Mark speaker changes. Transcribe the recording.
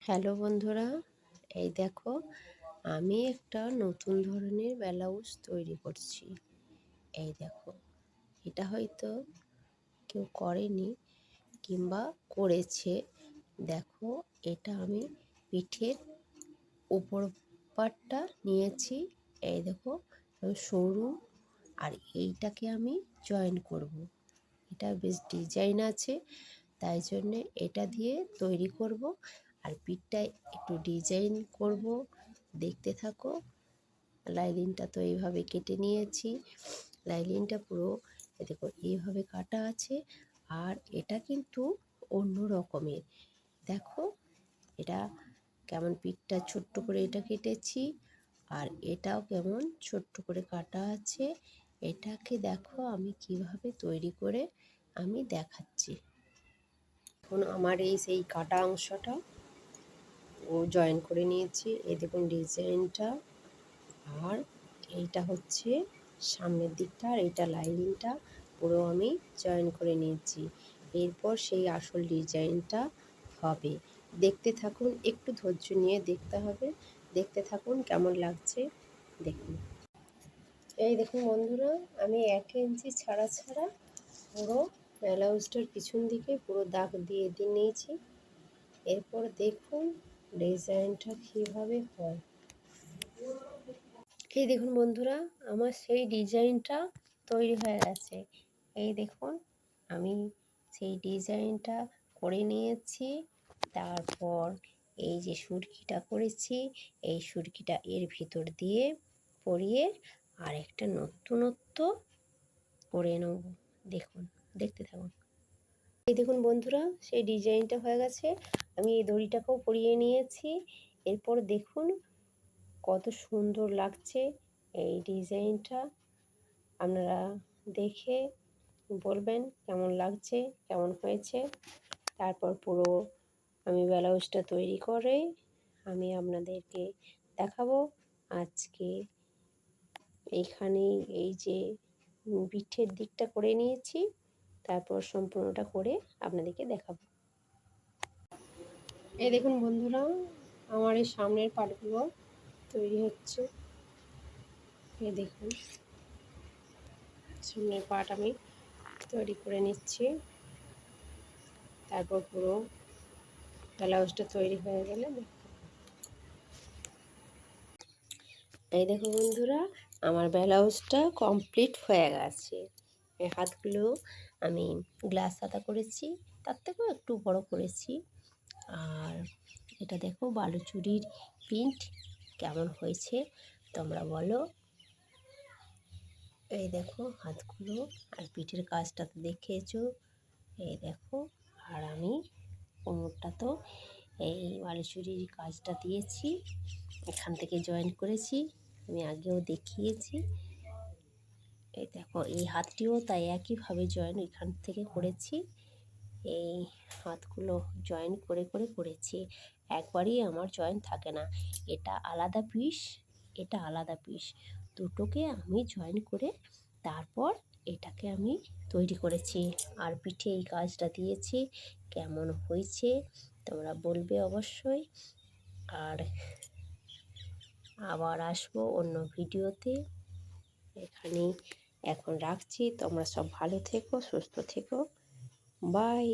Speaker 1: Hello বন্ধুরা, এই দেখো আমি একটা নতুন ধরনের ব্লাউজ তৈরি করছি। এই দেখো, এটা হয়তো কেউ করেনি কিংবা করেছে। দেখো, এটা আমি পিঠের উপর পাটটা নিয়েছি। এই দেখো, সরু, আর এইটাকে আমি জয়েন করব। এটা বেশ ডিজাইন আছে, তাই জন্যে এটা দিয়ে তৈরি করব। আর পিঠটায় একটু ডিজাইন করব, দেখতে থাকো। লাইনিংটা তো এইভাবে কেটে নিয়েছি। লাইনিংটা পুরো দেখো এইভাবে কাটা আছে। আর এটা কিন্তু অন্য রকমের। দেখো, এটা কেমন পিঠটা ছোট্ট করে এটা কেটেছি, আর এটাও কেমন ছোট্ট করে কাটা আছে। এটাকে দেখো আমি কিভাবে তৈরি করে আমি দেখাচ্ছি। এখন আমার এই সেই কাটা অংশটা জয়েন করে নিয়েছি। এই দেখুন ডিজাইনটা। আর এইটা হচ্ছে সামনের দিকটা, আর এইটা লাইনিংটা পুরো আমি জয়েন করে নিয়েছি। এরপর সেই আসল ডিজাইনটা হবে। দেখতে থাকুন, একটু ধৈর্য নিয়ে দেখতে হবে। দেখতে থাকুন কেমন লাগছে দেখুন। এই দেখুন বন্ধুরা, আমি 1 ইঞ্চি ছাড়া ছাড়া পুরো ব্লাউজটার পিছন দিকে পুরো দাগ দিয়ে নিয়েছি। এরপর দেখুন ডিজাইনটা কীভাবে হয়। এই দেখুন বন্ধুরা, আমার সেই ডিজাইনটা তৈরি হয়ে গেছে। এই দেখুন, আমি সেই ডিজাইনটা করে নিয়েছি। তারপর এই যে সুরকিটা করেছি, এই সুরকিটা এর ভিতর দিয়ে পরিয়ে আর একটা নতুনত্ব করে নেব। দেখুন, দেখতে থাকুন। এই দেখুন বন্ধুরা, সেই ডিজাইনটা হয়ে গেছে। আমি এই দড়িটাকেও পরিয়ে নিয়েছি। এরপর দেখুন কত সুন্দর লাগছে এই ডিজাইনটা। আপনারা দেখে বলবেন কেমন লাগছে, কেমন হয়েছে। তারপর পুরো আমি ব্লাউজটা তৈরি করে আমি আপনাদেরকে দেখাবো। আজকে এইখানেই এই যে পিঠের দিকটা করে নিয়েছি, তারপর সম্পূর্ণটা করে আপনাদেরকে দেখাবো। এই দেখুন বন্ধুরা, আমার এই সামনের পার্টগুলো তৈরি হচ্ছে। এই দেখুন, সামনের পার্ট আমি তৈরি করে নিচ্ছি। তারপর পুরো ব্লাউজটা তৈরি হয়ে গেলে এই দেখো বন্ধুরা, আমার ব্লাউজটা কমপ্লিট হয়ে গেছে। এই হাতগুলো আমি গ্লাস হাতা করেছি, তার থেকেও একটু বড় করেছি। আর এটা দেখো বালুচুরির প্রিন্ট কেমন হয়েছে তোমরা বলো। এই দেখো হাতগুলো, আর পিঠের কাজটা তো দেখেছো। এই দেখো, আর আমি কোমরটা তো এই বালুচুরির কাজটা দিয়েছি, এখান থেকে জয়েন করেছি, আমি আগেও দেখিয়েছি। এই দেখো এই হাতটিও তাই একইভাবে জয়েন এখান থেকে করেছি। এই হাতগুলো জয়েন করে করে করেছি, একবারই আমার জয়েন থাকে না। এটা আলাদা পিস, এটা আলাদা পিস, দুটোকে আমি জয়েন করে তারপর এটাকে আমি তৈরি করেছি। আর পিঠে এই কাজটা দিয়েছি, কেমন হয়েছে তোমরা বলবে অবশ্যই। আর আবার আসবো অন্য ভিডিওতে। এখানেই এখন রাখছি, তোমরা সব ভালো থেকো, সুস্থ থেকো, বাই।